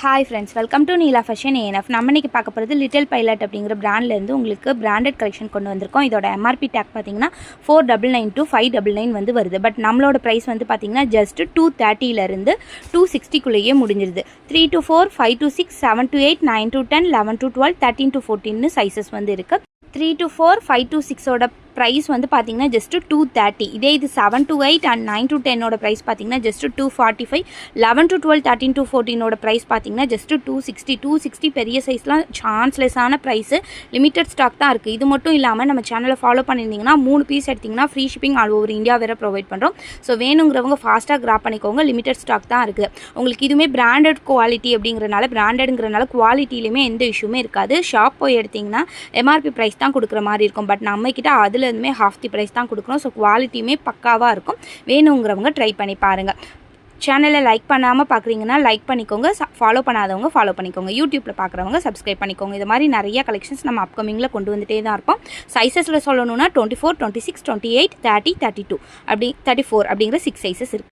Hi friends, welcome to Neela fashion ANF. நம்ம இன்றைக்கி பார்க்க போகிறது லிட்டில் பைலட் அப்படிங்கிற பிராண்ட்லேருந்து உங்களுக்கு பிராண்டட் கலெக்ஷன் கொண்டு வந்திருக்கோம். இதோட எம்ஆர்பி டேக் பார்த்தீங்கன்னா 499 to 599 வந்து வருது. பட் நம்மளோட ப்ரைஸ் வந்து பார்த்தீங்கன்னா ஜஸ்ட் 230 260 முடிஞ்சிருது. 3 to 4, 5 to 6, 7 to 8, 9 to 10, 11 to 12, 13 to 14 sizes வந்து இருக்குது. 3 to 4, 5 to 6ஓட ப்ரைஸ் வந்து பார்த்தீங்கன்னா ஜஸ்ட் 230. இதே இது 7 to 8 அண்ட் 9 to 10ஓட ப்ரைஸ் பார்த்தீங்கன்னா ஜஸ்ட் 245. 11 to 12, 13 to 14ஓட ப்ரைஸ் பார்த்தீங்கன்னா ஜஸ்ட் 260 பெரிய சைஸ்லாம் சான்ஸ்லெஸ்ஸான ப்ரைஸு. லிமிட்டட் ஸ்டாக் தான் இருக்குது. இது மட்டும் இல்லாமல் நம்ம சேனலை ஃபாலோ பண்ணியிருந்தீங்கன்னா 3 பீஸ் எடுத்திங்கன்னா free shipping all over India வேறு ப்ரொவைட் பண்ணுறோம். ஸோ வேணுங்கிறவங்க ஃபாஸ்ட்டாக கிராப் பண்ணிக்கோங்க. லிமிட்டட் ஸ்டாக் தான் இருக்குது. உங்களுக்கு இதுவுமே பிராண்டட் குவாலிட்டி அப்படிங்கிறனால குவாலிட்டிலையுமே எந்த இஷ்யூமே இருக்காது. ஷாப் போய் எடுத்திங்கன்னா எம்ஆர்பி ப்ரைஸ் தான் கொடுக்குற மாதிரி இருக்கும். பட் நம்மக்கிட்ட அதில் இதுமே ஹாஃப் தி ப்ரைஸ் தான் கொடுக்குறோம். ஸோ குவாலிட்டியுமே பக்காவாக இருக்கும். வேணுங்கிறவங்க ட்ரை பண்ணி பாருங்கள். சேனலை லைக் பண்ணாமல் பார்க்குறீங்கன்னா லைக் பண்ணிக்கோங்க. ஃபாலோ பண்ணாதவங்க ஃபாலோ பண்ணிக்கோங்க. யூடியூப்பில் பார்க்குறவங்க சப்ஸ்கிரைப் பண்ணிக்கோங்க. இது மாதிரி நிறைய கலெக்ஷன்ஸ் நம்ம அப்கமிங்கில் கொண்டு வந்துகிட்டே தான் இருப்போம். சைஸஸில் சொல்லணும்னா 24, 26, 28, 30, 32 34 அப்படிங்கிற 6 சைஸஸ் இருக்குது.